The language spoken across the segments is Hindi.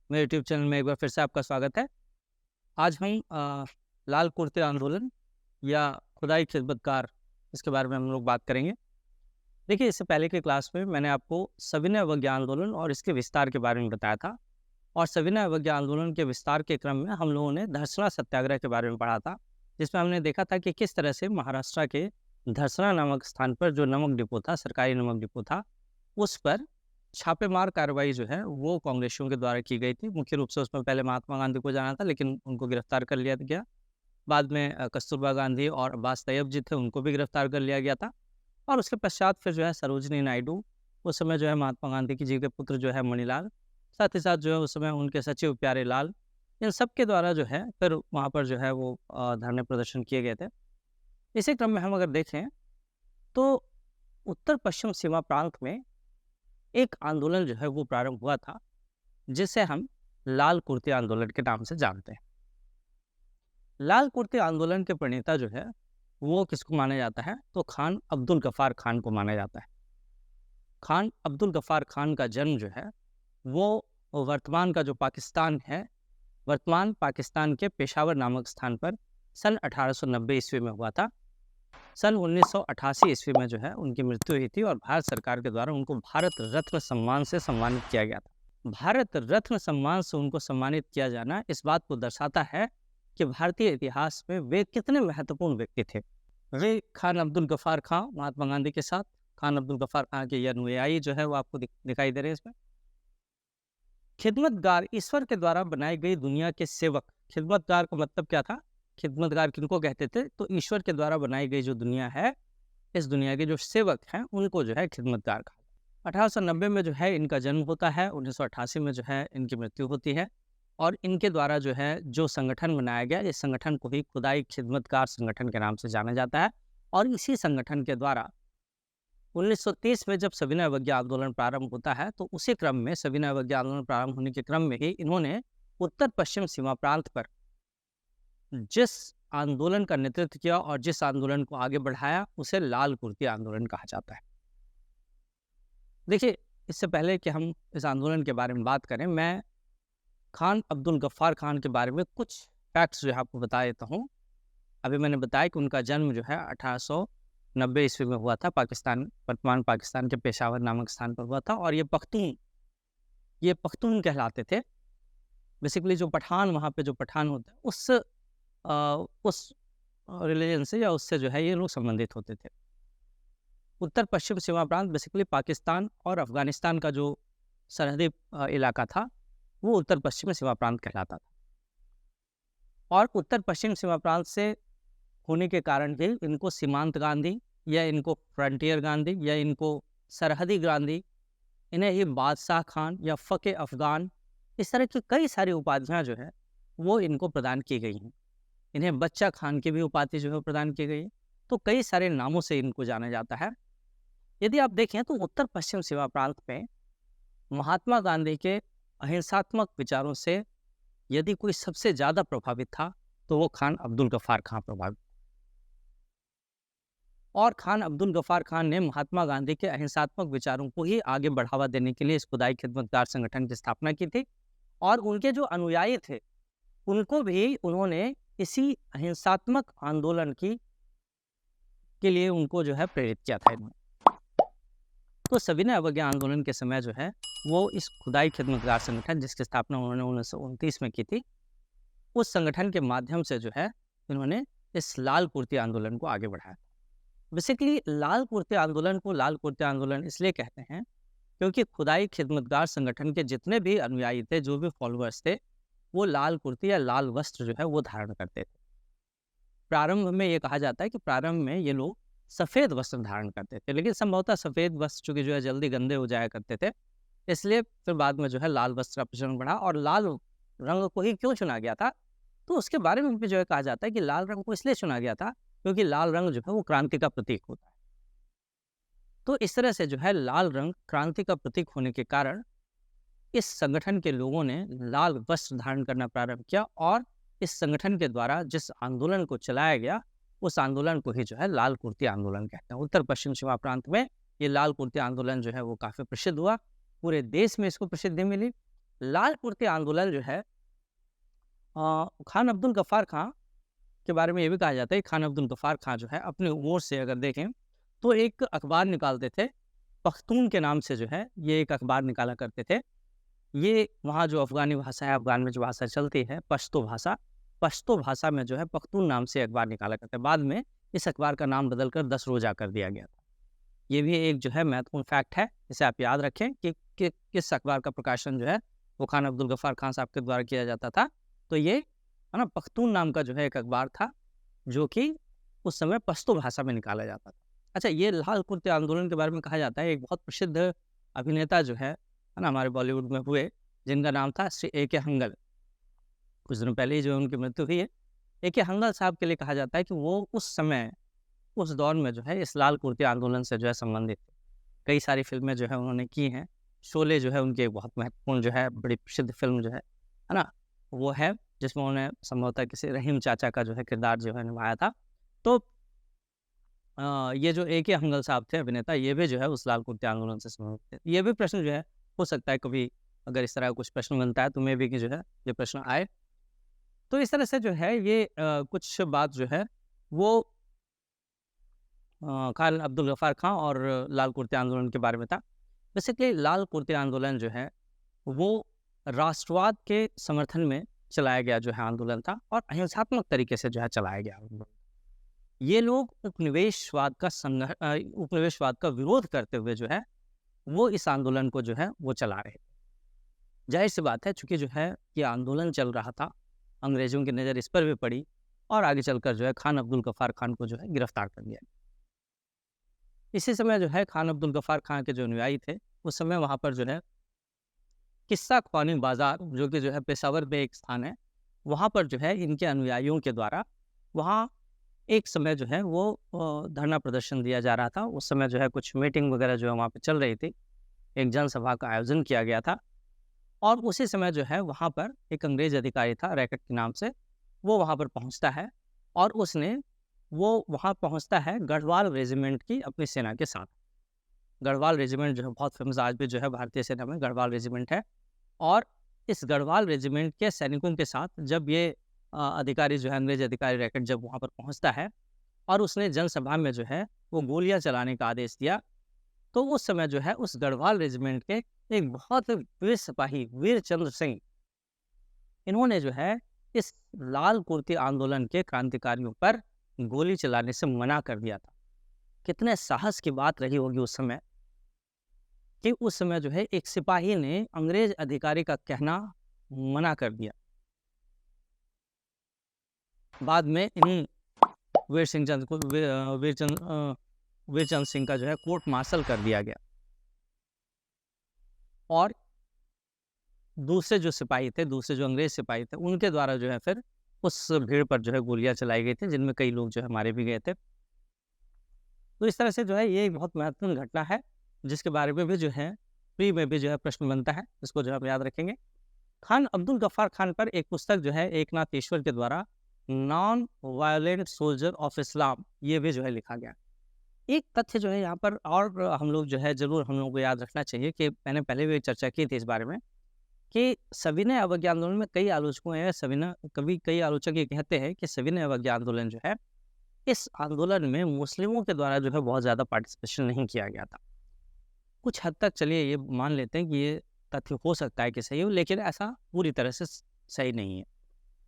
मेरे यूट्यूब चैनल में एक बार फिर से आपका स्वागत है। आज हम लाल कुर्ते आंदोलन या खुदाई खिदमतगार इसके बारे में हम लोग बात करेंगे। देखिए, इससे पहले की क्लास में मैंने आपको सविनय अवज्ञा आंदोलन और इसके विस्तार के बारे में बताया था और सविनय अवज्ञा आंदोलन के विस्तार के क्रम में हम लोगों ने धरसना सत्याग्रह के बारे में पढ़ा था, जिसमें हमने देखा था कि किस तरह से महाराष्ट्र के धरसना नामक स्थान पर जो नमक डिपो था, सरकारी नमक डिपो था, उस पर छापेमार कार्रवाई जो है वो कांग्रेसियों के द्वारा की गई थी। मुख्य रूप से उसमें पहले महात्मा गांधी को जाना था, लेकिन उनको गिरफ्तार कर लिया गया। बाद में कस्तूरबा गांधी और अब्बास तैयब जी थे, उनको भी गिरफ्तार कर लिया गया था। और उसके पश्चात फिर जो है सरोजिनी नायडू, उस समय जो है महात्मा गांधी की जी के पुत्र जो है मणिलाल, साथ ही साथ जो है उस समय उनके सचिव प्यारे लाल, इन सब के द्वारा जो है फिर वहाँ पर जो है वो धरने प्रदर्शन किए गए थे। इसी क्रम में हम अगर देखें तो उत्तर पश्चिम सीमा प्रांत में एक आंदोलन जो है वो प्रारंभ हुआ था, जिसे हम लाल कुर्ते आंदोलन के नाम से जानते हैं। लाल कुर्ते आंदोलन के प्रणेता जो है वो किसको माना जाता है, तो खान अब्दुल गफ्फार खान को माना जाता है। खान अब्दुल गफ्फार खान का जन्म जो है वो वर्तमान का जो पाकिस्तान है, वर्तमान पाकिस्तान के पेशावर नामक स्थान पर सन 1890 ईस्वी में हुआ था। सन 1988 ईस्वी में जो है उनकी मृत्यु हुई थी और भारत सरकार के द्वारा उनको भारत रत्न सम्मान से सम्मानित किया गया था। भारत रत्न सम्मान से उनको सम्मानित किया जाना इस बात को दर्शाता है कि भारतीय इतिहास में वे कितने महत्वपूर्ण व्यक्ति थे। वे खान अब्दुल गफ्फार खान, महात्मा गांधी के साथ खान अब्दुल गफ्फार खान के ये अनुयायी जो है वो आपको दिखाई दे रहे हैं इसमें। खिदमतगार, ईश्वर के द्वारा बनाई गई दुनिया के सेवक। खिदमतगार का मतलब क्या था? खिदमतगार किनको कहते थे? तो ईश्वर के द्वारा बनाई गई जो दुनिया है, इस दुनिया के जो सेवक हैं उनको जो है खिदमतगार कहा। 1890 में जो है इनका जन्म होता है, 1988 में जो है इनकी मृत्यु होती है और इनके द्वारा जो है जो संगठन बनाया गया, इस संगठन को ही खुदाई खिदमतगार संगठन के नाम से जाना जाता है। और इसी संगठन के द्वारा 1930 में जब सविनय अवज्ञा आंदोलन प्रारंभ होता है, तो उसी क्रम में सविनय अवज्ञा आंदोलन प्रारंभ होने के क्रम में ही इन्होंने उत्तर पश्चिम सीमा प्रांत पर जिस आंदोलन का नेतृत्व किया और जिस आंदोलन को आगे बढ़ाया, उसे लाल कुर्ती आंदोलन कहा जाता है। देखिए, इससे पहले कि हम इस आंदोलन के बारे में बात करें, मैं खान अब्दुल गफ्फार खान के बारे में कुछ फैक्ट्स जो है आपको बता देता हूँ। अभी मैंने बताया कि उनका जन्म जो है 1890 ईस्वी में हुआ था, पाकिस्तान, वर्तमान पाकिस्तान के पेशावर नामक स्थान पर हुआ था और ये पख्तून कहलाते थे। बेसिकली जो पठान, वहाँ पे जो पठान होता है उस रिलीजन से या उससे जो है ये लोग संबंधित होते थे। उत्तर पश्चिम सीमा प्रांत बेसिकली पाकिस्तान और अफगानिस्तान का जो सरहदी इलाका था, वो उत्तर पश्चिम सीमा प्रांत कहलाता था। और उत्तर पश्चिम सीमा प्रांत से होने के कारण भी इनको सीमांत गांधी या इनको फ्रंटियर गांधी या इनको सरहदी गांधी, इन्हें ही बादशाह खान या फ़क़े अफ़गान, इस तरह की कई सारी उपाधियाँ जो है वो इनको प्रदान की गई हैं। इन्हें बच्चा खान की भी उपाधि जो है प्रदान की गई है। तो कई सारे नामों से इनको जाना जाता है। यदि आप देखें तो उत्तर पश्चिम सीमा प्रांत में महात्मा गांधी के अहिंसात्मक विचारों से यदि कोई सबसे ज़्यादा प्रभावित था, तो वो खान अब्दुल गफ्फार खान प्रभावित। और खान अब्दुल गफ्फार खान ने महात्मा गांधी के अहिंसात्मक विचारों को ही आगे बढ़ावा देने के लिए इस खुदाई खिदमतगार संगठन की स्थापना की थी। और उनके जो अनुयायी थे, उनको भी उन्होंने इसी अहिंसात्मक आंदोलन के लिए उनको जो है प्रेरित किया था इन्होंने। तो सविनय अवज्ञा आंदोलन के समय जो है वो इस खुदाई खिदमतगार संगठन, जिसकी स्थापना उन्होंने 1929 में की थी, उस संगठन के माध्यम से जो है इन्होंने इस लाल कुर्ती आंदोलन को आगे बढ़ाया। बेसिकली लाल कुर्ते आंदोलन को लाल कुर्ते आंदोलन इसलिए कहते हैं क्योंकि खुदाई खिदमतगार संगठन के जितने भी अनुयायी थे, जो भी फॉलोअर्स थे, वो लाल कुर्ती या लाल वस्त्र जो है वो धारण करते थे। प्रारंभ में ये कहा जाता है कि प्रारंभ में ये लोग सफ़ेद वस्त्र धारण करते थे, लेकिन संभवतः सफ़ेद वस्त्र चूँकि जो है जल्दी गंदे हो जाया करते थे, इसलिए फिर बाद में जो है लाल वस्त्र का प्रचलन बढ़ा। और लाल रंग को ही क्यों चुना गया था, तो उसके बारे में भी जो है कहा जाता है कि लाल रंग को इसलिए चुना गया था क्योंकि लाल रंग जो है वो क्रांति का प्रतीक होता है। तो इस तरह से जो है लाल रंग क्रांति का प्रतीक होने के कारण इस संगठन के लोगों ने लाल वस्त्र धारण करना प्रारंभ किया और इस संगठन के द्वारा जिस आंदोलन को चलाया गया, उस आंदोलन को ही जो है लाल कुर्ती आंदोलन कहते हैं। उत्तर पश्चिम सीमा प्रांत में ये लाल कुर्ती आंदोलन जो है वो काफ़ी प्रसिद्ध हुआ, पूरे देश में इसको प्रसिद्धि मिली। लाल कुर्ते आंदोलन जो है खान अब्दुल गफ्फार खां के बारे में ये भी कहा जाता है कि खान अब्दुल गफ्फार खां जो है अपने ओर से अगर देखें तो एक अखबार निकालते थे, पख्तून के नाम से जो है ये एक अखबार निकाला करते थे। ये वहाँ जो अफ़गानी भाषा है, अफ़गान में जो भाषा चलती है पश्तो भाषा में जो है पख्तून नाम से अखबार निकाला करते हैं। बाद में इस अखबार का नाम बदलकर 10 रोज़ा कर दिया गया था। ये भी एक जो है महत्वपूर्ण फैक्ट है, इसे आप याद रखें कि किस अखबार का प्रकाशन जो है वो खान अब्दुल गफ्फार खान साहब के द्वारा किया जाता था। तो ये है ना, पख्तून नाम का जो है एक अखबार था, जो कि उस समय पश्तो भाषा में निकाला जाता था। अच्छा, ये लाल कुर्ते आंदोलन के बारे में कहा जाता है, एक बहुत प्रसिद्ध अभिनेता जो है ना, हमारे बॉलीवुड में हुए, जिनका नाम था श्री ए.के. हंगल। कुछ दिनों पहले ही जो है उनकी मृत्यु हुई है। ए.के. हंगल साहब के लिए कहा जाता है कि वो उस समय, उस दौर में जो है इस लाल कुर्ते आंदोलन से जो है संबंधित थे। कई सारी फ़िल्में जो है उन्होंने की हैं। शोले जो है उनकी एक बहुत महत्वपूर्ण जो है, बड़ी प्रसिद्ध फ़िल्म जो है ना? वो है, जिसमें उन्होंने संभवतः किसी रहीम चाचा का जो है किरदार जो है निभाया था। तो ये जो ए.के. हंगल साहब थे अभिनेता, ये भी जो है उस लाल कुर्ते आंदोलन से संबंधित थे। ये भी प्रश्न जो है हो सकता है कभी अगर इस तरह का कुछ प्रश्न बनता है तो मे बी कि जो है ये प्रश्न आए। तो इस तरह से जो है ये कुछ बात जो है वो खान अब्दुल गफ्फार खां और लाल कुर्ते आंदोलन के बारे में था। बेसिकली लाल कुर्ते आंदोलन जो है वो राष्ट्रवाद के समर्थन में चलाया गया जो है आंदोलन था, और अहिंसात्मक तरीके से जो है चलाया गया आंदोलन। ये लोग उपनिवेशवाद का विरोध करते हुए जो है वो इस आंदोलन को जो है वो चला रहे थे। जाहिर सी बात है, चूंकि जो है ये आंदोलन चल रहा था, अंग्रेजों की नज़र इस पर भी पड़ी, और आगे चलकर जो है खान अब्दुल गफ्फार खान को जो है गिरफ्तार कर लिया। इसी समय जो है खान अब्दुल गफ्फार खान के जो अनुयायी थे, उस समय वहाँ पर जो है किस्सा ख्वानी बाज़ार, जो कि जो है पेशावर में एक स्थान है, वहाँ पर जो है इनके अनुयायियों के द्वारा वहाँ एक समय जो है वो धरना प्रदर्शन दिया जा रहा था। उस समय जो है कुछ मीटिंग वगैरह जो है वहाँ पे चल रही थी, एक जनसभा का आयोजन किया गया था, और उसी समय जो है वहाँ पर एक अंग्रेज़ अधिकारी था रैकेट के नाम से, वो वहाँ पर पहुँचता है, और वो वहाँ पहुँचता है गढ़वाल रेजिमेंट की अपनी सेना के साथ। गढ़वाल रेजिमेंट जो है बहुत फेमस, आज भी जो है भारतीय सेना में गढ़वाल रेजिमेंट है, और इस गढ़वाल रेजिमेंट के सैनिकों के साथ जब ये अधिकारी जो है, अंग्रेज अधिकारी रैकेट जब वहाँ पर पहुँचता है और उसने जनसभा में जो है वो गोलियाँ चलाने का आदेश दिया, तो उस समय जो है उस गढ़वाल रेजिमेंट के एक बहुत वीर सिपाही वीरचंद्र सिंह, इन्होंने जो है इस लाल कुर्ती आंदोलन के क्रांतिकारियों पर गोली चलाने से मना कर दिया था। कितने साहस की बात रही होगी उस समय, कि उस समय जो है एक सिपाही ने अंग्रेज अधिकारी का कहना मना कर दिया। बाद में इन्हीं वीरचंद सिंह का जो है कोर्ट मार्शल कर दिया गया, और दूसरे जो अंग्रेज सिपाही थे, उनके द्वारा जो है फिर उस भीड़ पर जो है गोलियां चलाई गई थी, जिनमें कई लोग जो है मारे भी गए थे। तो इस तरह से जो है ये एक बहुत महत्वपूर्ण घटना है, जिसके बारे में भी जो है प्री में भी जो है प्रश्न बनता है, इसको जो है हम याद रखेंगे। खान अब्दुल गफ्फार खान पर एक पुस्तक जो है एकनाथ ईश्वर के द्वारा non violent soldier of Islam, ये भी जो है लिखा गया। एक तथ्य जो है यहाँ पर, और हम लोग जो है ज़रूर हम लोगों को याद रखना चाहिए, कि मैंने पहले भी चर्चा की थी इस बारे में, कि सविनय अवज्ञा आंदोलन में कई आलोचकों हैं, कई आलोचक ये कहते हैं कि सविनय अवज्ञा आंदोलन जो है, इस आंदोलन में मुस्लिमों के द्वारा जो है बहुत ज़्यादा पार्टिसिपेशन नहीं किया गया था। कुछ हद तक चलिए ये मान लेते हैं कि ये तथ्य हो सकता है कि सही हो, लेकिन ऐसा पूरी तरह से सही नहीं है,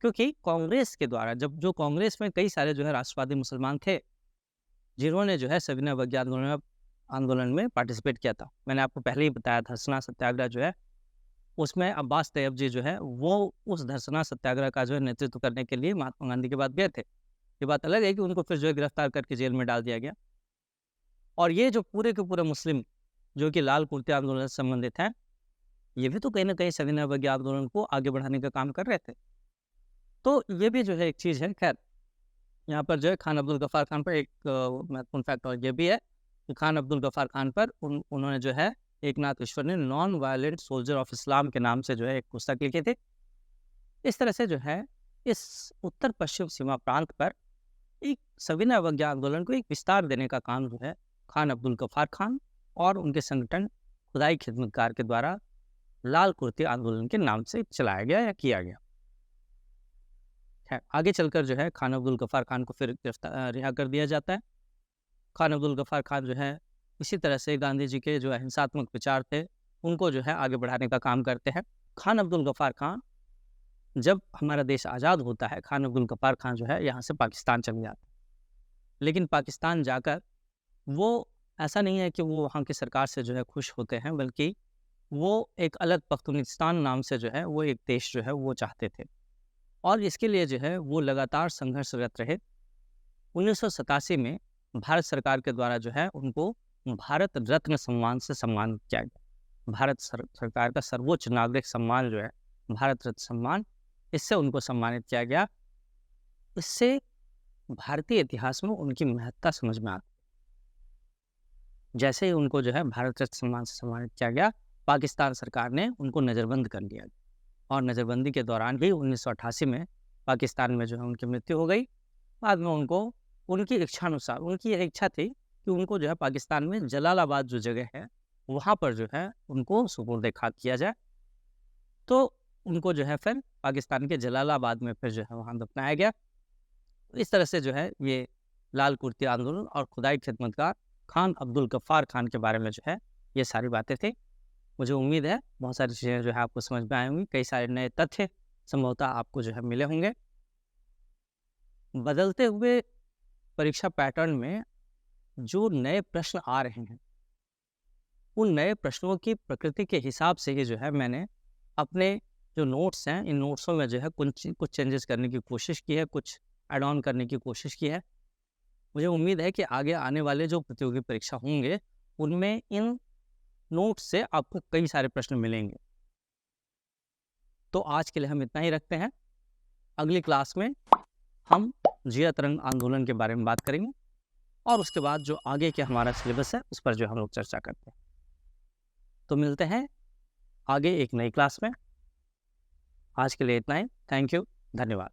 क्योंकि कांग्रेस के द्वारा जो कांग्रेस में कई सारे जो है राष्ट्रवादी मुसलमान थे, जिन्होंने जो है सविनय अवज्ञा आंदोलन में पार्टिसिपेट किया था। मैंने आपको पहले ही बताया, धरसना सत्याग्रह जो है उसमें अब्बास तैयब जी जो है वो उस धरसना सत्याग्रह का जो है नेतृत्व करने के लिए महात्मा गांधी के पास गए थे। ये बात अलग है कि उनको फिर जो है गिरफ्तार करके जेल में डाल दिया गया, और ये जो पूरे के पूरे मुस्लिम जो कि लाल कुर्ते आंदोलन से संबंधित हैं, ये भी तो कहीं ना कहीं सविनय अवज्ञा आंदोलन को आगे बढ़ाने का काम कर रहे थे। तो ये भी जो है एक चीज़ है। खैर, यहाँ पर जो है खान अब्दुल गफ्फार खान पर एक महत्वपूर्ण फैक्ट और ये भी है कि खान अब्दुल गफ्फार खान पर उन्होंने जो है एकनाथ ईश्वर ने non violent soldier of Islam के नाम से जो है एक पुस्तक लिखी थी। इस तरह से जो है इस उत्तर पश्चिम सीमा प्रांत पर एक सविनय अवज्ञा आंदोलन को एक विस्तार देने का काम जो है खान अब्दुल गफ्फार खान और उनके संगठन खुदाई खिदमतगार के द्वारा लाल कुर्ती आंदोलन के नाम से चलाया गया या किया गया। आगे चलकर जो है खान अब्दुल गफ्फार खान को फिर रिहा कर दिया जाता है। खान अब्दुल गफ्फार खान जो है इसी तरह से गांधी जी के जो अहिंसात्मक विचार थे उनको जो है आगे बढ़ाने का काम करते हैं। खान अब्दुल गफ्फार खान, जब हमारा देश आज़ाद होता है, खान अब्दुल गफ्फार खान जो है यहाँ से पाकिस्तान चले जाते हैं। लेकिन पाकिस्तान जाकर वो ऐसा नहीं है कि वो वहाँ की सरकार से जो है खुश होते हैं, बल्कि वो एक अलग पख्तूनिस्तान नाम से जो है वो एक देश जो है वो चाहते थे, और इसके लिए जो है वो लगातार संघर्षरत रहे। 1987 में भारत सरकार के द्वारा जो है उनको भारत रत्न सम्मान से सम्मानित किया गया। भारत सरकार का सर्वोच्च नागरिक सम्मान जो है भारत रत्न सम्मान, इससे उनको सम्मानित किया गया। इससे भारतीय इतिहास में उनकी महत्ता समझ में आती। जैसे ही उनको जो है भारत रत्न सम्मान से सम्मानित किया गया, पाकिस्तान सरकार ने उनको नज़रबंद कर लिया, और नज़रबंदी के दौरान ही 1988 में पाकिस्तान में जो है उनकी मृत्यु हो गई। बाद में उनको उनकी इच्छानुसार, उनकी यह इच्छा थी कि उनको जो है पाकिस्तान में जलालाबाद जो जगह है वहाँ पर जो है उनको सुपुर्द खाक किया जाए। तो उनको जो है फिर पाकिस्तान के जलालाबाद में फिर जो है वहाँ दफनाया गया। इस तरह से जो है ये लाल कुर्ती आंदोलन और खुदाई खिदमतगार खान अब्दुल गफ्फार खान के बारे में जो है ये सारी बातें थी। मुझे उम्मीद है बहुत सारी चीज़ें जो है आपको समझ में आई होंगी, कई सारे नए तथ्य संभवतः आपको जो है मिले होंगे। बदलते हुए परीक्षा पैटर्न में जो नए प्रश्न आ रहे हैं, उन नए प्रश्नों की प्रकृति के हिसाब से ही जो है मैंने अपने जो नोट्स हैं, इन नोट्सों में जो है कुछ चेंजेस करने की कोशिश की है, कुछ ऐड ऑन करने की कोशिश की है। मुझे उम्मीद है कि आगे आने वाले जो प्रतियोगी परीक्षा होंगे उनमें इन नोट से आपको कई सारे प्रश्न मिलेंगे। तो आज के लिए हम इतना ही रखते हैं। अगली क्लास में हम जिया तरंग आंदोलन के बारे में बात करेंगे, और उसके बाद जो आगे के हमारा सिलेबस है उस पर जो हम लोग चर्चा करते हैं। तो मिलते हैं आगे एक नई क्लास में। आज के लिए इतना ही। थैंक यू, धन्यवाद।